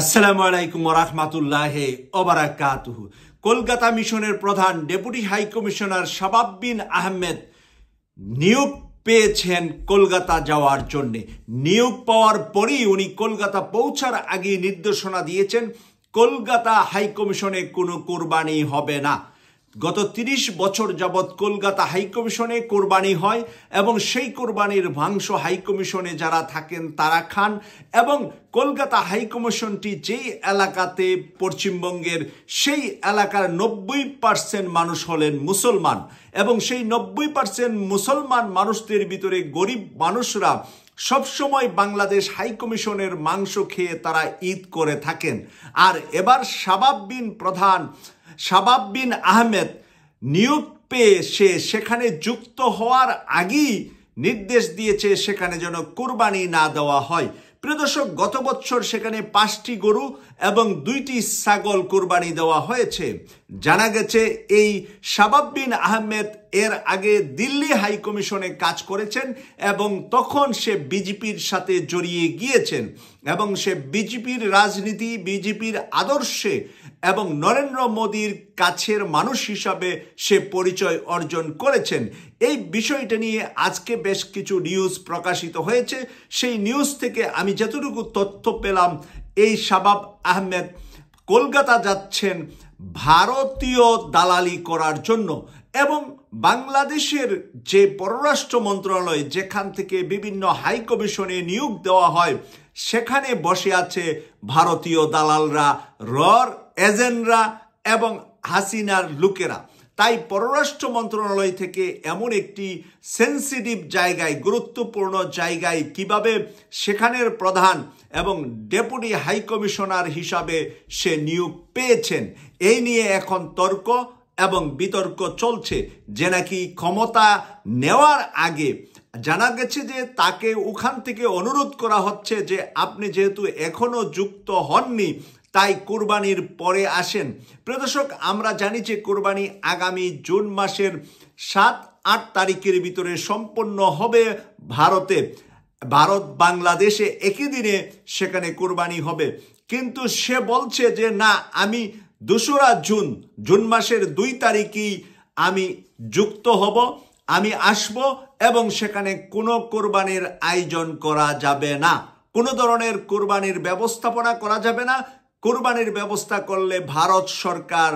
আসসালামু আলাইকুম ওয়া রাহমাতুল্লাহি ওয়া বারাকাতুহু। কলকাতা মিশনের প্রধান ডেপুটি হাই কমিশনার শাবাব বিন আহমেদ নিয়োগ পেয়েছেন কলকাতা যাওয়ার জন্যে। নিয়োগ পাওয়ার পরই উনি কলকাতা পৌঁছার আগে নির্দেশনা দিয়েছেন কলকাতা হাই কমিশনে কোনো কোরবানি হবে না। গত ৩০ বছর যাবৎ কলকাতা হাইকমিশনে কোরবানি হয় এবং সেই কোরবানির মাংস হাইকমিশনে যারা থাকেন তারা খান এবং কলকাতা হাইকমিশনটি যেই এলাকাতে পশ্চিমবঙ্গের সেই এলাকার ৯০% মানুষ হলেন মুসলমান এবং সেই ৯০% মুসলমান মানুষদের ভিতরে গরিব মানুষরা সবসময় বাংলাদেশ হাইকমিশনের মাংস খেয়ে তারা ঈদ করে থাকেন। আর এবার শাবাব বিন আহমেদ নিয়োগ পেয়ে সেখানে যুক্ত হওয়ার আগেই নির্দেশ দিয়েছে সেখানে যেন কোরবানি না দেওয়া হয়। প্রিয় দর্শক, গত বছর সেখানে ৫টি গরু এবং ২টি ছাগল কোরবানি দেওয়া হয়েছে। জানা গেছে এই শাবাব বিন আহমেদ এর আগে দিল্লি হাই কমিশনে কাজ করেছেন এবং তখন সে বিজেপির সাথে জড়িয়ে গিয়েছেন এবং সে বিজেপির রাজনীতি, বিজেপির আদর্শে এবং নরেন্দ্র মোদীর কাছের মানুষ হিসাবে সে পরিচয় অর্জন করেছেন। এই বিষয়টা নিয়ে আজকে বেশ কিছু নিউজ প্রকাশিত হয়েছে। সেই নিউজ থেকে আমি যতটুকু তথ্য পেলাম, এই শাবাব আহমেদ কলকাতা যাচ্ছেন ভারতীয় দালালি করার জন্য এবং বাংলাদেশের যে পররাষ্ট্র মন্ত্রণালয় যেখান থেকে বিভিন্ন হাই কমিশনে নিয়োগ দেওয়া হয় সেখানে বসে আছে ভারতীয় দালালরা, এজেন্টরা এবং হাসিনার লোকেরা। তাই পররাষ্ট্র মন্ত্রণালয় থেকে এমন একটি সেন্সিটিভ জায়গায়, গুরুত্বপূর্ণ জায়গায় কিভাবে সেখানের প্রধান এবং ডেপুটি হাই কমিশনার হিসাবে সে নিয়োগ পেয়েছেন, এই নিয়ে এখন তর্ক এবং বিতর্ক চলছে যে নাকি ক্ষমতা নেওয়ার আগে জানা গেছে যে তাকে ওখান থেকে অনুরোধ করা হচ্ছে যে আপনি যেহেতু এখনো যুক্ত হননি তাই কোরবানির পরে আসেন। প্রিয় দর্শক, আমরা জানি যে কোরবানি আগামী জুন মাসের ৭-৮ তারিখের ভিতরে সম্পন্ন হবে ভারত বাংলাদেশে একই দিনে সেখানে কোরবানি হবে। কিন্তু সে বলছে যে না, আমি ২রা জুন মাসের ২ তারিখেই আমি যুক্ত হব, আমি আসব এবং সেখানে কোনো কোরবানির আয়োজন করা যাবে না, কোনো ধরনের কোরবানির ব্যবস্থাপনা করা যাবে না। কোরবানির ব্যবস্থা করলে ভারত সরকার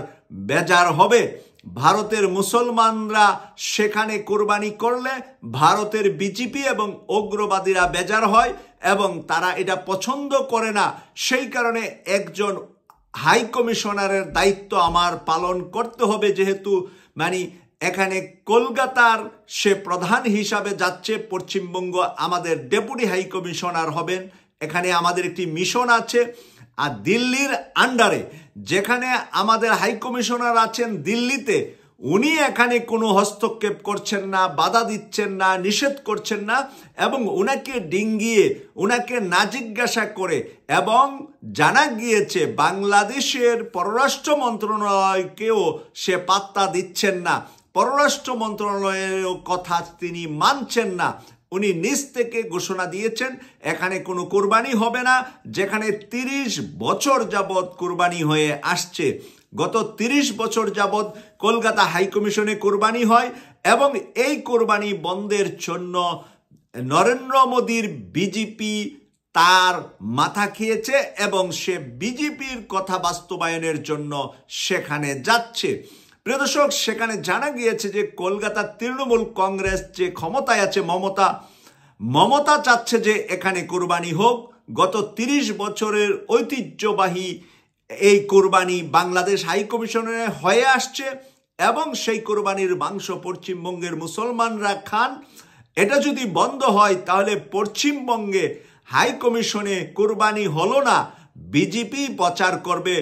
বেজার হবে। ভারতের মুসলমানরা সেখানে কোরবানি করলে ভারতের বিজেপি এবং উগ্রবাদীরা বেজার হয় এবং তারা এটা পছন্দ করে না। সেই কারণে একজন হাই কমিশনারের দায়িত্ব আমার পালন করতে হবে, যেহেতু এখানে কলকাতার সে প্রধান হিসাবে যাচ্ছে পশ্চিমবঙ্গ, আমাদের ডেপুটি হাই কমিশনার হবেন। এখানে আমাদের একটি মিশন আছে আর দিল্লির আন্ডারে যেখানে আমাদের হাই কমিশনার আছেন দিল্লিতে, উনি এখানে কোনো হস্তক্ষেপ করছেন না, বাধা দিচ্ছেন না, নিষেধ করছেন না এবং উনাকে ডিঙ্গিয়ে উনাকে না জিজ্ঞাসা করে এবং জানা গিয়েছে বাংলাদেশের পররাষ্ট্র মন্ত্রণালয়কেও সে পাত্তা দিচ্ছেন না, পররাষ্ট্র মন্ত্রণালয়ের কথা তিনি মানছেন না। উনি নিজ থেকে ঘোষণা দিয়েছেন এখানে কোনো কোরবানি হবে না, যেখানে ৩০ বছর যাবৎ কোরবানি হয়ে আসছে। গত ৩০ বছর যাবৎ কলকাতা হাইকমিশনে কোরবানি হয় এবং এই কোরবানি বন্ধের জন্য নরেন্দ্র মোদীর বিজেপি তার মাথা খেয়েছে এবং সে বিজেপির কথা বাস্তবায়নের জন্য সেখানে যাচ্ছে। প্রিয় দর্শক, সেখানে জানা গিয়েছে যে কলকাতার তৃণমূল কংগ্রেস যে ক্ষমতায় আছে মমতা চাচ্ছে যে এখানে কোরবানি হোক। গত ৩০ বছরের ঐতিহ্যবাহী এই কোরবানি বাংলাদেশ হাই কমিশনে হয়ে আসছে এবং সেই কোরবানির মাংস পশ্চিমবঙ্গের মুসলমানরা খান। এটা যদি বন্ধ হয় তাহলে পশ্চিমবঙ্গে হাই কমিশনে কোরবানি হলো না, বিজেপি প্রচার করবে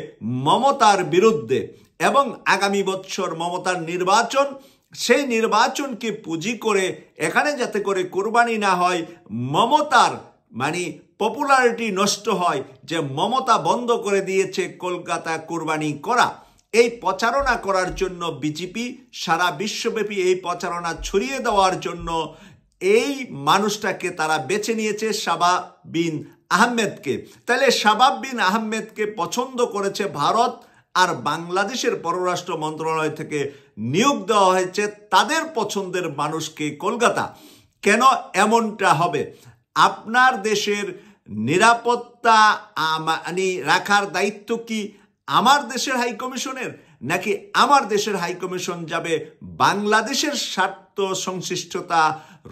মমতার বিরুদ্ধে এবং আগামী বছর মমতার নির্বাচন, সেই নির্বাচনকে পুঁজি করে এখানে যাতে করে কোরবানি না হয়, মমতার পপুলারিটি নষ্ট হয়, যে মমতা বন্ধ করে দিয়েছে কলকাতা কোরবানি করা, এই প্রচারণা করার জন্য বিজেপি সারা বিশ্বব্যাপী এই প্রচারণা ছড়িয়ে দেওয়ার জন্য এই মানুষটাকে তারা বেছে নিয়েছে, শাবাব বিন আহমেদকে। তাহলে শাবাব বিন আহমেদকে পছন্দ করেছে ভারত, আর বাংলাদেশের পররাষ্ট্র মন্ত্রণালয় থেকে নিয়োগ দেওয়া হয়েছে তাদের পছন্দের মানুষকে কলকাতা। কেন এমনটা হবে? আপনার দেশের নিরাপত্তা রাখার দায়িত্ব কি আমার দেশের হাইকমিশনের, নাকি আমার দেশের হাইকমিশন যাবে বাংলাদেশের স্বার্থ সংশ্লিষ্টতা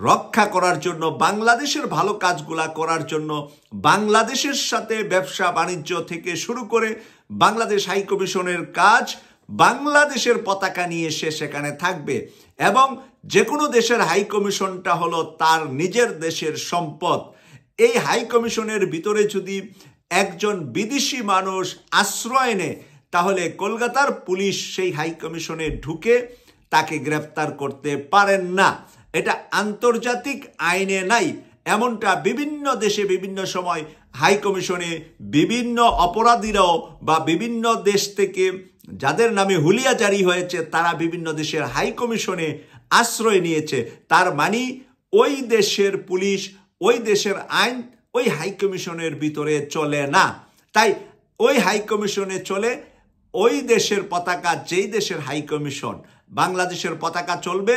রক্ষা করার জন্য, বাংলাদেশের ভালো কাজগুলা করার জন্য, বাংলাদেশের সাথে ব্যবসা বাণিজ্য থেকে শুরু করে বাংলাদেশ হাইকমিশনের কাজ বাংলাদেশের পতাকা নিয়ে সে সেখানে থাকবে। এবং যে কোনো দেশের হাইকমিশনটা হলো তার নিজের দেশের সম্পদ। এই হাইকমিশনের ভিতরে যদি একজন বিদেশি মানুষ আশ্রয় নেয়, তাহলে কলকাতার পুলিশ সেই হাইকমিশনে ঢুকে তাকে গ্রেফতার করতে পারেন না। এটা আন্তর্জাতিক আইনে নাই। এমনটা বিভিন্ন দেশে বিভিন্ন সময় হাইকমিশনে বিভিন্ন অপরাধীরাও বা বিভিন্ন দেশ থেকে যাদের নামে হুলিয়া জারি হয়েছে তারা বিভিন্ন দেশের হাইকমিশনে আশ্রয় নিয়েছে। তার মানে ওই দেশের পুলিশ, ওই দেশের আইন ওই হাইকমিশনের ভিতরে চলে না। তাই ওই হাইকমিশনে চলে ওই দেশের পতাকা, যেই দেশের হাইকমিশন। বাংলাদেশের পতাকা চলবে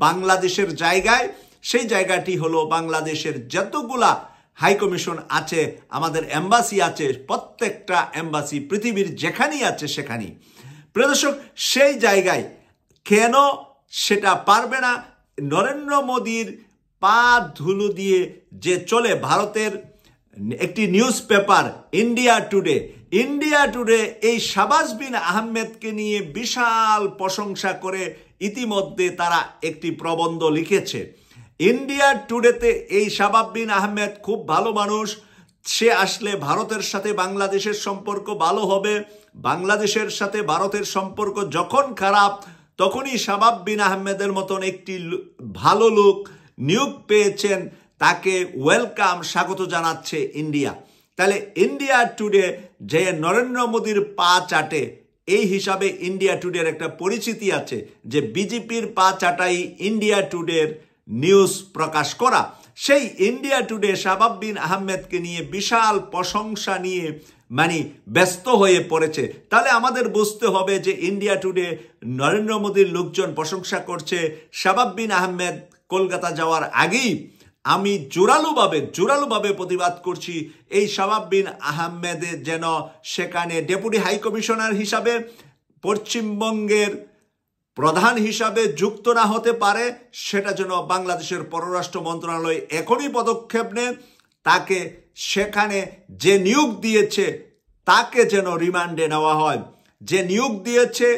বাংলাদেশের জায়গায়। সেই জায়গাটি হলো বাংলাদেশের যতগুলা হাইকমিশন আছে, আমাদের এম্বাসি আছে, প্রত্যেকটা এম্বাসি পৃথিবীর যেখানেই আছে সেখানেই। প্রিয় দর্শক, সেই জায়গায় কেন সেটা পারবে না? নরেন্দ্র মোদীর পা ধুলো দিয়ে যে চলে ভারতের একটি news paper India today, India today এই শাবাব বিন আহমেদকে নিয়ে বিশাল প্রশংসা করে ইতিমধ্যে তারা একটি প্রবন্ধ লিখেছে। ইন্ডিয়া টুডেতে এই শাবাব বিন আহমেদ খুব ভালো মানুষ, সে আসলে ভারতের সাথে বাংলাদেশের সম্পর্ক ভালো হবে, বাংলাদেশের সাথে ভারতের সম্পর্ক যখন খারাপ তখনই শাবাব বিন আহমেদের মতন একটি ভালো লোক নিয়োগ পেয়েছেন, তাকে ওয়েলকাম, স্বাগত জানাচ্ছে ইন্ডিয়া। তাহলে ইন্ডিয়া টুডে যে নরেন্দ্র মোদীর পা চাটে, এই হিসাবে ইন্ডিয়া টুডের একটা পরিচিতি আছে যে বিজেপির পা চাটাই ইন্ডিয়া টুডের নিউজ প্রকাশ করা। সেই ইন্ডিয়া টুডে শাবাব বিন আহমেদকে নিয়ে বিশাল প্রশংসা নিয়ে ব্যস্ত হয়ে পড়েছে। তাহলে আমাদের বুঝতে হবে যে ইন্ডিয়া টুডে নরেন্দ্র মোদীর লোকজন প্রশংসা করছে। শাবাব বিন আহমেদ কলকাতা যাওয়ার আগেই আমি জোরালোভাবে প্রতিবাদ করছি এই শাবাব বিন আহমেদের যেন সেখানে ডেপুটি হাই কমিশনার হিসাবে, পশ্চিমবঙ্গের প্রধান হিসাবে যুক্ত না হতে পারে, সেটা যেন বাংলাদেশের পররাষ্ট্র মন্ত্রণালয় এখনই পদক্ষেপ নেয়। তাকে সেখানে যে নিয়োগ দিয়েছে তাকে যেন রিমান্ডে নেওয়া হয়। যে নিয়োগ দিয়েছে,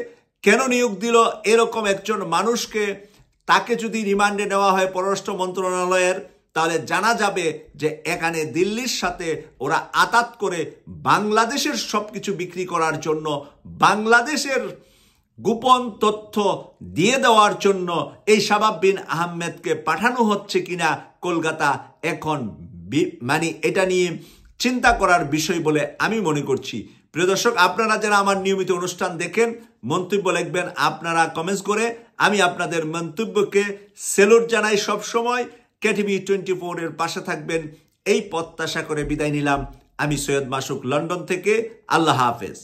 কেন নিয়োগ দিল এরকম একজন মানুষকে, তাকে যদি রিমান্ডে নেওয়া হয় পররাষ্ট্র মন্ত্রণালয়ের, তাহলে জানা যাবে যে এখানে দিল্লির সাথে ওরা আতাত করে বাংলাদেশের সবকিছু বিক্রি করার জন্য, বাংলাদেশের গোপন তথ্য দিয়ে দেওয়ার জন্য এই শাবাব বিন আহমেদকে পাঠানো হচ্ছে কিনা কলকাতা, এখন এটা নিয়ে চিন্তা করার বিষয় বলে আমি মনে করছি। প্রিয় দর্শক, আপনারা যারা আমার নিয়মিত অনুষ্ঠান দেখেন, মন্তব্য লিখবেন আপনারা কমেন্টস করে। আমি আপনাদের মন্তব্যকে স্যালুট জানাই সব সময়। কেটিভি 24 এর পাশে থাকবেন এই প্রত্যাশা করে বিদায় নিলাম। আমি সৈয়দ মাসুক, লন্ডন থেকে। আল্লাহ হাফেজ।